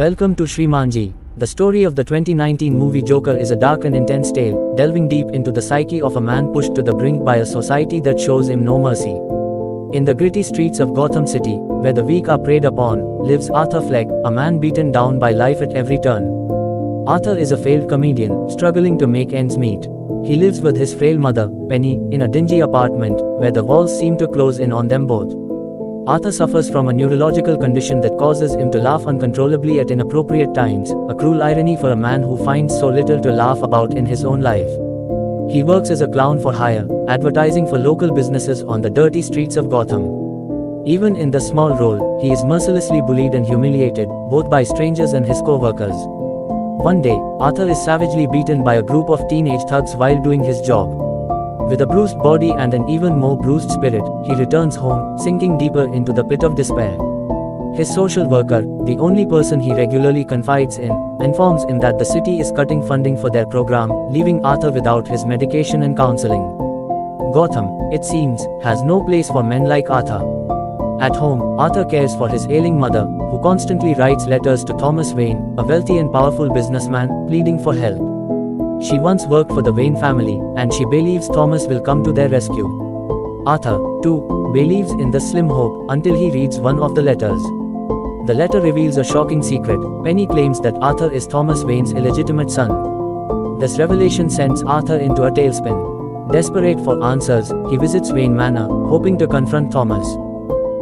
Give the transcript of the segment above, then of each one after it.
Welcome to Shrimanji. The story of the 2019 movie Joker is a dark and intense tale, delving deep into the psyche of a man pushed to the brink by a society that shows him no mercy. In the gritty streets of Gotham City, where the weak are preyed upon, lives Arthur Fleck, a man beaten down by life at every turn. Arthur is a failed comedian, struggling to make ends meet. He lives with his frail mother, Penny, in a dingy apartment, where the walls seem to close in on them both. Arthur suffers from a neurological condition that causes him to laugh uncontrollably at inappropriate times, a cruel irony for a man who finds so little to laugh about in his own life. He works as a clown for hire, advertising for local businesses on the dirty streets of Gotham. Even in the small role, he is mercilessly bullied and humiliated, both by strangers and his co-workers. One day, Arthur is savagely beaten by a group of teenage thugs while doing his job. With a bruised body and an even more bruised spirit, he returns home, sinking deeper into the pit of despair. His social worker, the only person he regularly confides in, informs him that the city is cutting funding for their program, leaving Arthur without his medication and counseling. Gotham, it seems, has no place for men like Arthur. At home, Arthur cares for his ailing mother, who constantly writes letters to Thomas Wayne, a wealthy and powerful businessman, pleading for help. She once worked for the Wayne family, and she believes Thomas will come to their rescue. Arthur, too, believes in the slim hope until he reads one of the letters. The letter reveals a shocking secret. Penny claims that Arthur is Thomas Wayne's illegitimate son. This revelation sends Arthur into a tailspin. Desperate for answers, he visits Wayne Manor, hoping to confront Thomas.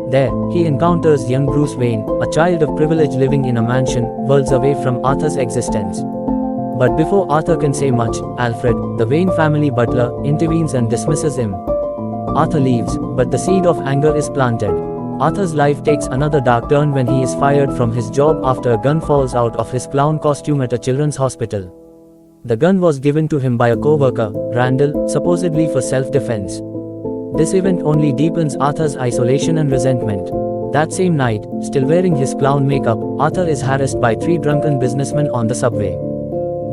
There, he encounters young Bruce Wayne, a child of privilege living in a mansion, worlds away from Arthur's existence. But before Arthur can say much, Alfred, the Wayne family butler, intervenes and dismisses him. Arthur leaves, but the seed of anger is planted. Arthur's life takes another dark turn when he is fired from his job after a gun falls out of his clown costume at a children's hospital. The gun was given to him by a co-worker, Randall, supposedly for self-defense. This event only deepens Arthur's isolation and resentment. That same night, still wearing his clown makeup, Arthur is harassed by three drunken businessmen on the subway.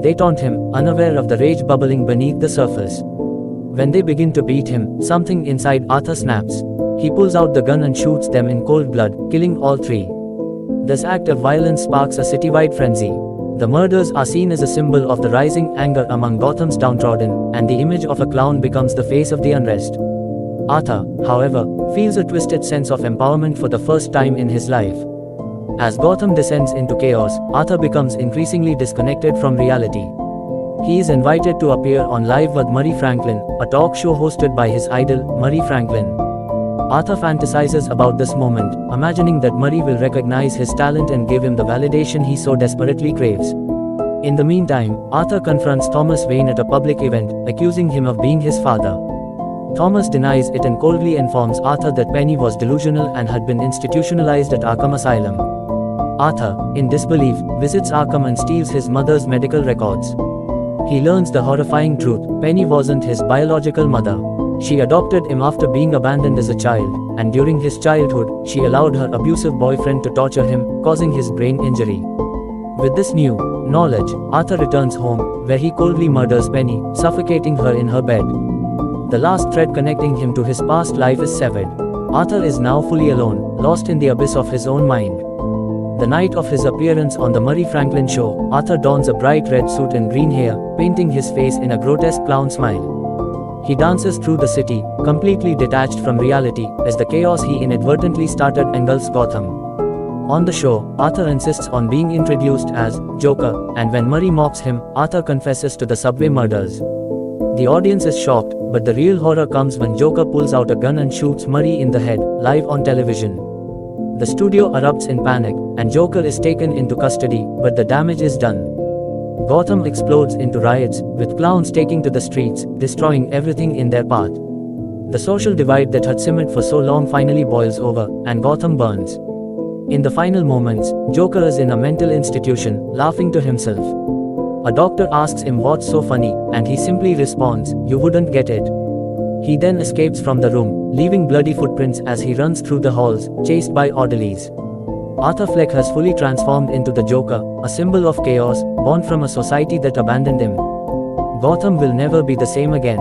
They taunt him, unaware of the rage bubbling beneath the surface. When they begin to beat him, something inside Arthur snaps. He pulls out the gun and shoots them in cold blood, killing all three. This act of violence sparks a citywide frenzy. The murders are seen as a symbol of the rising anger among Gotham's downtrodden, and the image of a clown becomes the face of the unrest. Arthur, however, feels a twisted sense of empowerment for the first time in his life. As Gotham descends into chaos, Arthur becomes increasingly disconnected from reality. He is invited to appear on Live with Murray Franklin, a talk show hosted by his idol, Murray Franklin. Arthur fantasizes about this moment, imagining that Murray will recognize his talent and give him the validation he so desperately craves. In the meantime, Arthur confronts Thomas Wayne at a public event, accusing him of being his father. Thomas denies it and coldly informs Arthur that Penny was delusional and had been institutionalized at Arkham Asylum. Arthur, in disbelief, visits Arkham and steals his mother's medical records. He learns the horrifying truth: Penny wasn't his biological mother. She adopted him after being abandoned as a child, and during his childhood, she allowed her abusive boyfriend to torture him, causing his brain injury. With this new knowledge, Arthur returns home, where he coldly murders Penny, suffocating her in her bed. The last thread connecting him to his past life is severed. Arthur is now fully alone, lost in the abyss of his own mind. The night of his appearance on the Murray Franklin show, Arthur dons a bright red suit and green hair, painting his face in a grotesque clown smile. He dances through the city, completely detached from reality, as the chaos he inadvertently started engulfs Gotham. On the show, Arthur insists on being introduced as Joker, and when Murray mocks him, Arthur confesses to the subway murders. The audience is shocked, but the real horror comes when Joker pulls out a gun and shoots Murray in the head, live on television. The studio erupts in panic, and Joker is taken into custody, but the damage is done. Gotham explodes into riots, with clowns taking to the streets, destroying everything in their path. The social divide that had simmered for so long finally boils over, and Gotham burns. In the final moments, Joker is in a mental institution, laughing to himself. A doctor asks him what's so funny, and he simply responds, "You wouldn't get it." He then escapes from the room, leaving bloody footprints as he runs through the halls, chased by orderlies. Arthur Fleck has fully transformed into the Joker, a symbol of chaos, born from a society that abandoned him. Gotham will never be the same again.